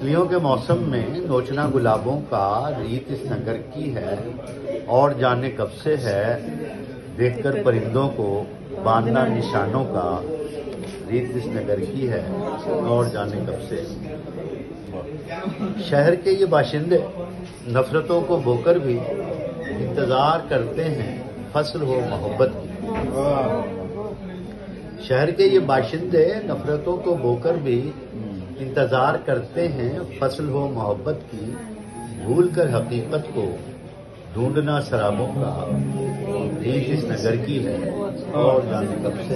सर्दियों के मौसम में नोचना गुलाबों का रीत इस नगर की है और जाने कब से है, देखकर परिंदों को बांधना निशानों का रीत इस नगर की है और जाने कब से। शहर के ये बाशिंदे नफरतों को बोकर भी इंतजार करते हैं फसल हो मोहब्बत की। शहर के ये बाशिंदे नफरतों को बोकर भी इंतजार करते हैं फसल हो मोहब्बत की। भूल कर हकीकत को ढूंढना शराबों का रीत इस नगर की है और जाने कब से।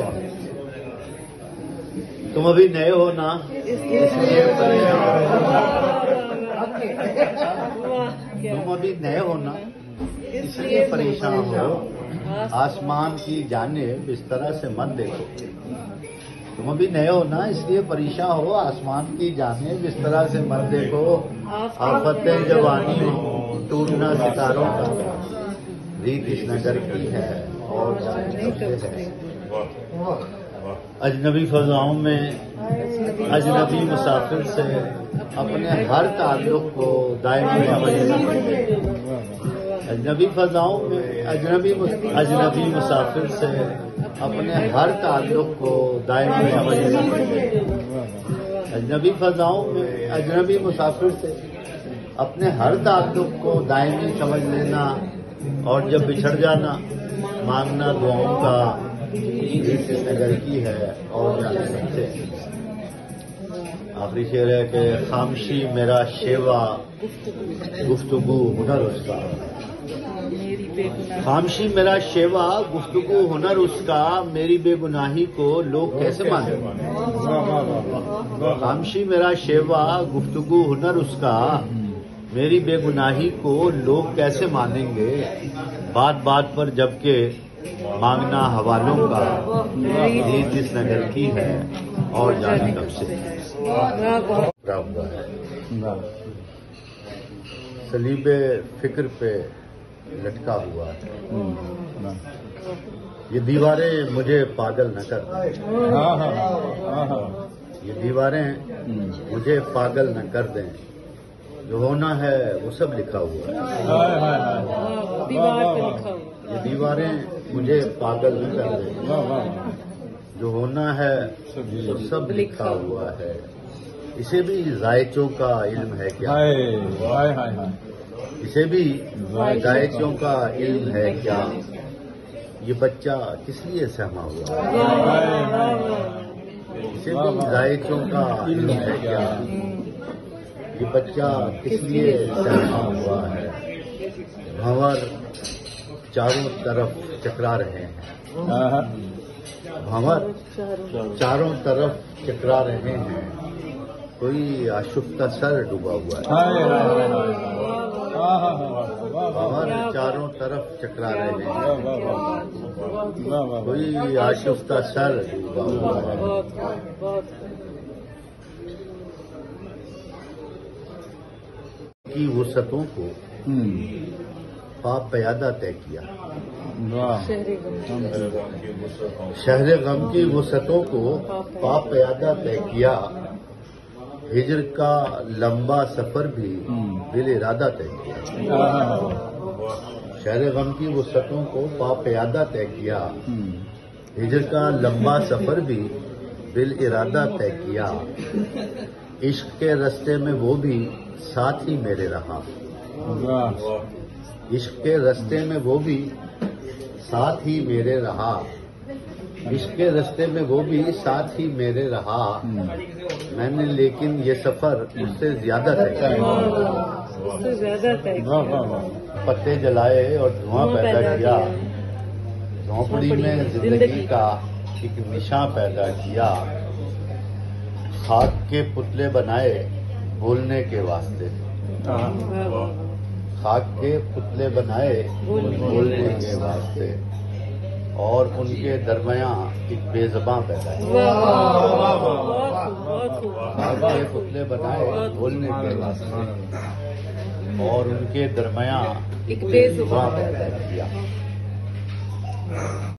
तुम अभी नए हो ना, इसलिए तुम अभी नए हो ना इसलिए परेशान हो। आसमान की जानिब इस तरह से मत देखो। तुम अभी नए हो ना इसलिए परेशान हो, आसमान की जानिब इस तरह से मत देखो। आफतें जवानी टूटना सितारों का रीत इस नगर की है और जाने कब से है। अजनबी फजाओं में अजनबी मुसाफिर से अपने हर ताल्लुक को दायमी समझना। अजनबी फजाओं में अजनबी मुसाफिर से अपने हर ताल्लुक को दायमी समझना। अजनबी फजाओं में अजनबी मुसाफिर से अपने हर ताल्लुक को दायमी समझ लेना और जब बिछड़ जाना मांगना दुआओं का रीत इस नगर की है और जाने सकते। आखिरी शेर है कि खामशी मेरा शेवा गुफ्तगू हुनर उसका। खामशी मेरा शेवा गुफ्तगू हुनर उसका, मेरी बेगुनाही को लोग कैसे मानेंगे। खामशी मेरा शेवा गुफ्तगू हुनर उसका, मेरी बेगुनाही को लोग कैसे मानेंगे। बात बात पर जबकि मांगना हवालों का रीत इस नगर की है और जाने कब से। सलीबे फिक्र पे लटका हुआ है, ये दीवारें मुझे पागल न कर दें। ये दीवारें मुझे पागल न कर दें, जो होना है वो सब लिखा हुआ है। ये दीवारें मुझे पागल न कर दें, जो होना है वो सब लिखा हुआ है। इसे भी जायचों का इल्म है क्या, इसे भी जायचों का इल्म है क्या। ये बच्चा किस लिए सहमा हुआ है, इसे भी जायचों का इल्म है क्या। ये बच्चा किस लिए सहमा हुआ है। भंवर चारों तरफ चकरा रहे हैं, भंवर चारों तरफ चकरा रहे हैं, कोई आशुफ्ता सर डूबा हुआ है। भंवर चारों तरफ चकरा रहे हैं, कोई आशुफ्ता सर डूबा हुआ है। की वुसअतों को पाप प्यादा तय किया। शहर गम की वुसअतों को पाप प्यादा तय किया। हिजर का लंबा सफर भी दिल इरादा तय किया। शहर गम की वुसअतों को पाप प्यादा तय किया। हिजर का लंबा सफर भी दिल इरादा तय किया। इश्क के रास्ते में वो भी साथ ही मेरे रहा। इश्क के रास्ते में वो भी साथ ही मेरे रहा। इश्क के रास्ते में वो भी साथ ही मेरे रहा। मैंने लेकिन ये सफर उससे ज्यादा तय किया। पत्ते जलाए और धुआं पैदा किया। झोंपड़ी में जिंदगी का एक निशान पैदा किया। खाक के पुतले बनाए बोलने के वास्ते। खाक के पुतले बनाए बोलने के वास्ते और उनके दरमियान एक बेज़बां पैदा किया। खाक के पुतले बनाए बोलने के वास्ते और उनके दरमियान एक बेज़बां पैदा किया।